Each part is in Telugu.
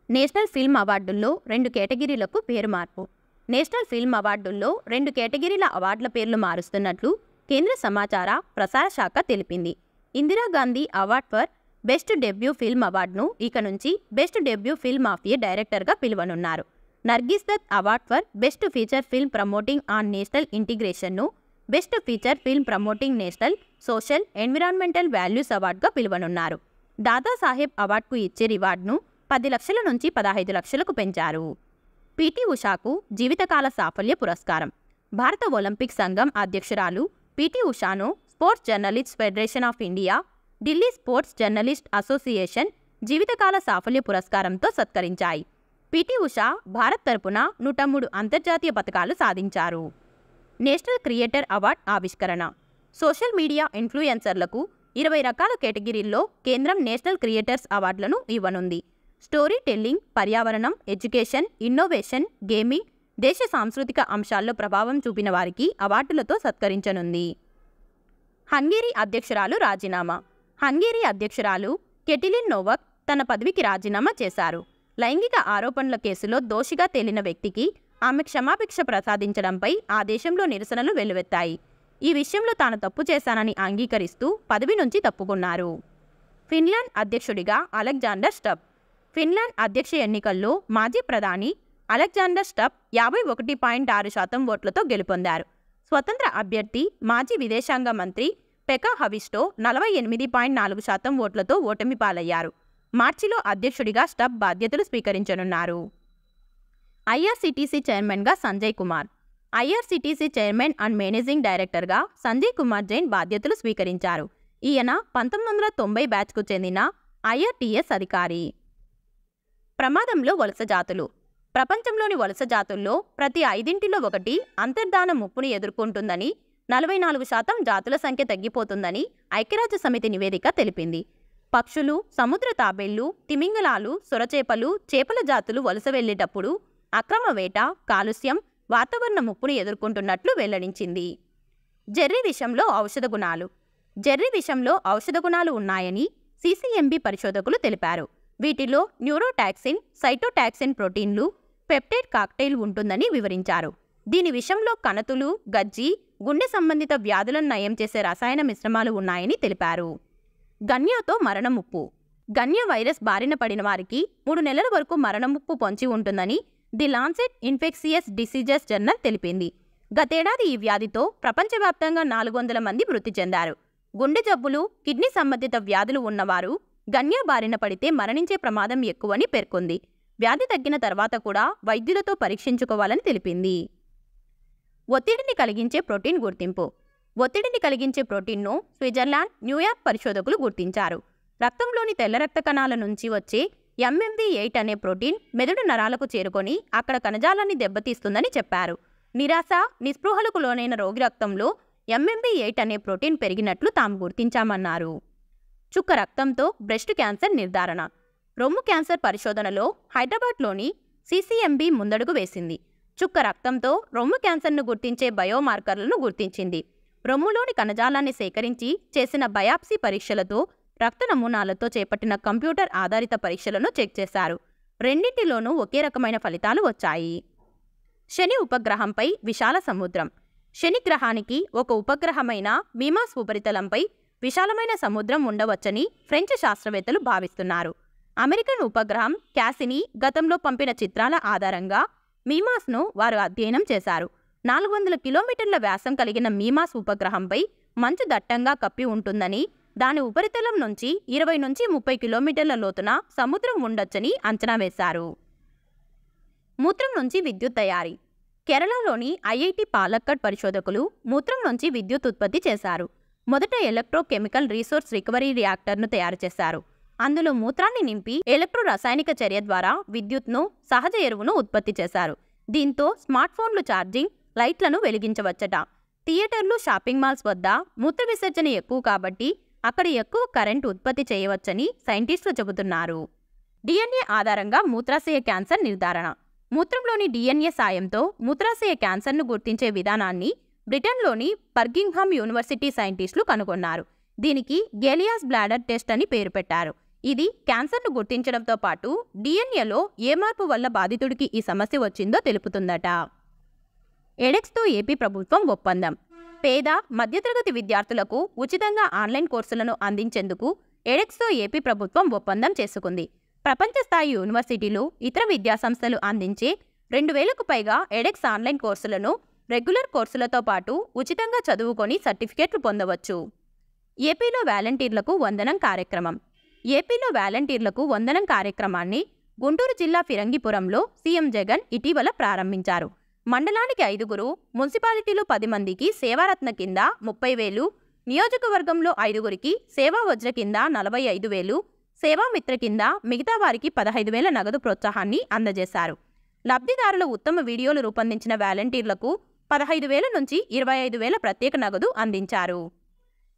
నేషనల్ ఫిల్మ్ అవార్డుల్లో 2 కేటగిరీలకు పేరు మార్పు. నేషనల్ ఫిల్మ్ అవార్డుల్లో 2 కేటగిరీల అవార్డుల పేర్లు మారుస్తున్నట్లు కేంద్ర సమాచార ప్రసార శాఖ తెలిపింది. Indira Gandhi award for best debut film అవార్డును ఇక నుంచి best debut film of the డైరెక్టర్గా పిలువనున్నారు. Nargis Dutt award for best feature film promoting on national ఇంటిగ్రేషన్ను best feature film promoting national social environmental values అవార్డుగా పిలువనున్నారు. దాదాసాహెబ్ అవార్డుకు ఇచ్చే రివార్డును 10 లక్షల నుంచి 15 లక్షలకు పెంచారు. పీటీ ఉషాకు జీవితకాల సాఫల్య పురస్కారం. భారత ఒలింపిక్ సంఘం అధ్యక్షురాలు పీటీ ఉషాను sports journalists federation of India, Delhi sports journalist association జీవితకాల సాఫల్య పురస్కారంతో సత్కరించాయి. పీటీ ఉషా భారత్ తరపున 103 అంతర్జాతీయ పతకాలు సాధించారు. నేషనల్ క్రియేటర్ అవార్డ్ ఆవిష్కరణ. సోషల్ మీడియా ఇన్ఫ్లుయెన్సర్లకు 20 రకాల కేటగిరీల్లో కేంద్రం నేషనల్ క్రియేటర్స్ అవార్డులను ఇవ్వనుంది. స్టోరీ టెల్లింగ్, పర్యావరణం, ఎడ్యుకేషన్, ఇన్నోవేషన్, గేమింగ్, దేశ సాంస్కృతిక అంశాల్లో ప్రభావం చూపిన వారికి అవార్డులతో సత్కరించనుంది. హంగేరీ అధ్యక్షురాలు రాజీనామా. హంగేరీ అధ్యక్షురాలు కెటిలిన్ నోవక్ తన పదవికి రాజీనామా చేశారు. లైంగిక ఆరోపణల కేసులో దోషిగా తేలిన వ్యక్తికి ఆమె క్షమాభిక్ష ప్రసాదించడంపై ఆ దేశంలో నిరసనలు వెల్లువెత్తాయి. ఈ విషయంలో తాను తప్పు చేశానని అంగీకరిస్తూ పదవి నుంచి తప్పుకున్నారు. ఫిన్లాండ్ అధ్యక్షుడిగా అలెగ్జాండర్ స్టబ్. ఫిన్లాండ్ అధ్యక్ష ఎన్నికల్లో మాజీ ప్రధాని అలెగ్జాండర్ స్టబ్ 51.6% ఓట్లతో గెలుపొందారు. స్వతంత్ర అభ్యర్థి మాజీ విదేశాంగ మంత్రి పెకా హవిస్టో 48.4% ఓట్లతో ఓటమి పాలయ్యారు. మార్చిలో అధ్యక్షుడిగా స్టబ్ బాధ్యతలు స్వీకరించనున్నారు. ఐఆర్సీటీసీ చైర్మన్గా Sanjay Kumar. IRCTC chairman and managing డైరెక్టర్గా సంజయ్ కుమార్ జైన్ బాధ్యతలు స్వీకరించారు. ఈయన 1990 బ్యాచ్కు చెందిన ఐఆర్టీఎస్ అధికారి. ప్రమాదంలో వలస జాతులు. ప్రపంచంలోని వలస జాతుల్లో ప్రతి 5ంటిలో 1 అంతర్ధాన ముప్పును ఎదుర్కొంటుందని, 44% జాతుల సంఖ్య తగ్గిపోతుందని ఐక్యరాజ్యసమితి నివేదిక తెలిపింది. పక్షులు, సముద్ర తాబేళ్లు, తిమింగలాలు, సొరచేపలు, చేపల జాతులు వలస వెళ్లేటప్పుడు అక్రమ వేట, కాలుష్యం, వాతావరణ ముప్పును ఎదుర్కొంటున్నట్లు వెల్లడించింది. జెర్రీ విషంలో ఔషధ గుణాలు. జెర్రీ విషంలో ఔషధ గుణాలు ఉన్నాయని సీసీఎంబీ పరిశోధకులు తెలిపారు. వీటిలో న్యూరోటాక్సిన్, సైటోటాక్సిన్ ప్రోటీన్లు, పెప్టైడ్ కాక్టైల్ ఉంటుందని వివరించారు. దీని విషంలో కణతులు, గజ్జి, గుండె సంబంధిత వ్యాధులను నయం చేసే రసాయన మిశ్రమాలు ఉన్నాయని తెలిపారు. గన్యాతో మరణ ముప్పు. గన్యా వైరస్ బారిన పడిన వారికి 3 నెలల వరకు మరణ ముప్పు పొంచి ఉంటుందని ది లాన్సెట్ ఇన్ఫెక్సియస్ డిసీజెస్ జర్నల్ తెలిపింది. గతేడాది ఈ వ్యాధితో ప్రపంచవ్యాప్తంగా 400 మంది మృతి చెందారు. గుండె జబ్బులు, కిడ్నీ సంబంధిత వ్యాధులు ఉన్నవారు గన్యా బారిన పడితే మరణించే ప్రమాదం ఎక్కువని పేర్కొంది. వ్యాధి తగ్గిన తర్వాత కూడా వైద్యులతో పరీక్షించుకోవాలని తెలిపింది. ఒత్తిడిని కలిగించే ప్రోటీన్ గుర్తింపు. ఒత్తిడిని కలిగించే ప్రోటీన్ను స్విట్జర్లాండ్, న్యూయార్క్ పరిశోధకులు గుర్తించారు. రక్తంలోని తెల్ల రక్త కణాల నుంచి వచ్చే MMP8 అనే ప్రోటీన్ మెదడు నరాలకు చేరుకొని అక్కడ కణజాలాన్ని దెబ్బతీస్తుందని చెప్పారు. నిరాశ, నిస్పృహలకు లోనైన రోగి రక్తంలో MMP8 అనే ప్రోటీన్ పెరిగినట్లు తాము గుర్తించామన్నారు. చుక్క రక్తంతో బ్రెస్ట్ క్యాన్సర్ నిర్ధారణ. రొమ్ము క్యాన్సర్ పరిశోధనలో హైదరాబాద్లోని సీసీఎంబీ ముందడుగు వేసింది. చుక్క రక్తంతో రొమ్ము క్యాన్సర్ను గుర్తించే బయోమార్కర్లను గుర్తించింది. రొమ్ములోని కణజాలాన్ని సేకరించి చేసిన బయాప్సీ పరీక్షలతో, రక్త నమూనాలతో చేపట్టిన కంప్యూటర్ ఆధారిత పరీక్షలను చెక్ చేశారు. రెండింటిలోనూ ఒకే రకమైన ఫలితాలు వచ్చాయి. శని ఉపగ్రహంపై విశాల సముద్రం. శని గ్రహానికి ఒక ఉపగ్రహమైన మీమాస్ ఉపరితలంపై విశాలమైన సముద్రం ఉండవచ్చని ఫ్రెంచ్ శాస్త్రవేత్తలు భావిస్తున్నారు. అమెరికన్ ఉపగ్రహం క్యాసినీ గతంలో పంపిన చిత్రాల ఆధారంగా మీమాస్ను వారు అధ్యయనం చేశారు. 400 కిలోమీటర్ల వ్యాసం కలిగిన మీమాస్ ఉపగ్రహంపై మంచు దట్టంగా కప్పి ఉంటుందని, దాని ఉపరితలం నుంచి 20 నుంచి 30 కిలోమీటర్ల లోతున సముద్రం ఉండొచ్చని అంచనా వేశారు. మూత్రం నుంచి విద్యుత్ తయారీ. కేరళలోని ఐఐటి పాలక్కడ్ పరిశోధకులు మూత్రం నుంచి విద్యుత్ ఉత్పత్తి చేశారు. మొదట ఎలక్ట్రోకెమికల్ రీసోర్స్ రికవరీ రియాక్టర్ను తయారు చేశారు. అందులో మూత్రాన్ని నింపి ఎలక్ట్రో రసాయనిక చర్య ద్వారా విద్యుత్ను, సహజ ఎరువును ఉత్పత్తి చేశారు. దీంతో స్మార్ట్ ఫోన్లు ఛార్జింగ్ లైట్లను వెలిగించవచ్చట. థియేటర్లు, షాపింగ్ మాల్స్ వద్ద మూత్ర విసర్జన ఎక్కువ కాబట్టి అక్కడ ఎక్కువ కరెంటు ఉత్పత్తి చేయవచ్చని సైంటిస్టులు చెబుతున్నారు. డిఎన్ఏ ఆధారంగా మూత్రాశయ క్యాన్సర్ నిర్ధారణ. మూత్రంలోని డిఎన్ఏ సాయంతో మూత్రాశయ క్యాన్సర్ను గుర్తించే విధానాన్ని బ్రిటన్లోని బర్మింగ్హామ్ యూనివర్సిటీ సైంటిస్టులు కనుగొన్నారు. దీనికి గేలియాస్ బ్లాడర్ టెస్ట్ అని పేరు పెట్టారు. ఇది క్యాన్సర్ను గుర్తించడంతో పాటు డిఎన్ఏలో ఏ మార్పు వల్ల బాధితుడికి ఈ సమస్య వచ్చిందో తెలుపుతుందట. ఎడెక్స్తో ఏపీ ప్రభుత్వం ఒప్పందం. పేద, మధ్యతరగతి విద్యార్థులకు ఉచితంగా ఆన్లైన్ కోర్సులను అందించేందుకు ఎడెక్స్తో ఏపీ ప్రభుత్వం ఒప్పందం చేసుకుంది. ప్రపంచ స్థాయి యూనివర్సిటీలు, ఇతర విద్యాసంస్థలు అందించే 2000కు పైగా ఎడెక్స్ ఆన్లైన్ కోర్సులను రెగ్యులర్ కోర్సులతో పాటు ఉచితంగా చదువుకొని సర్టిఫికేట్లు పొందవచ్చు. ఏపీలో వాలంటీర్లకు వందనం కార్యక్రమం. ఏపీలో వాలంటీర్లకు వందనం కార్యక్రమాన్ని గుంటూరు జిల్లా ఫిరంగిపురంలో సీఎం జగన్ ఇటీవల ప్రారంభించారు. మండలానికి 5గురు, మున్సిపాలిటీలో 10 మందికి సేవారత్న కింద 30,000, నియోజకవర్గంలో 5గురికి సేవా వజ్ర కింద 45,000, సేవామిత్ర కింద మిగతా వారికి 15,000 నగదు ప్రోత్సాహాన్ని అందజేశారు. లబ్ధిదారుల ఉత్తమ వీడియోలు రూపొందించిన వాలంటీర్లకు 15,000 నుంచి 25,000 ప్రత్యేక నగదు అందించారు.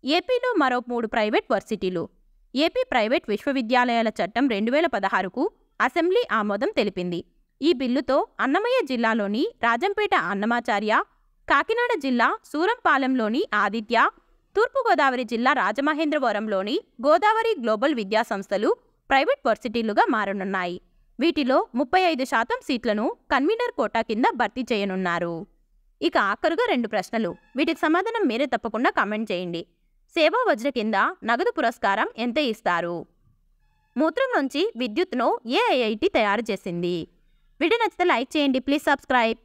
ఏపీలో మరో 3 ప్రైవేట్ వర్సిటీలు. ఏపీ ప్రైవేట్ విశ్వవిద్యాలయాల చట్టం 2016కు అసెంబ్లీ ఆమోదం తెలిపింది. ఈ బిల్లుతో అన్నమయ్య జిల్లాలోని రాజంపేట అన్నమాచార్య, కాకినాడ జిల్లా సూరంపాలెంలోని ఆదిత్య, తూర్పుగోదావరి జిల్లా రాజమహేంద్రవరంలోని గోదావరి గ్లోబల్ విద్యాసంస్థలు ప్రైవేట్ వర్సిటీలుగా మారనున్నాయి. వీటిలో 35% సీట్లను కన్వీనర్ కోటా కింద భర్తీ చేయనున్నారు. ఇక ఆఖరుగా 2 ప్రశ్నలు. వీటికి సమాధానం మీరే తప్పకుండా కామెంట్ చేయండి. సేవా వజ్ర కింద నగదు పురస్కారం ఎంత ఇస్తారు? మూత్రం నుంచి విద్యుత్ను ఏ ఐఐటి తయారు చేసింది? వీడియో నచ్చితే లైక్ చేయండి. Please subscribe.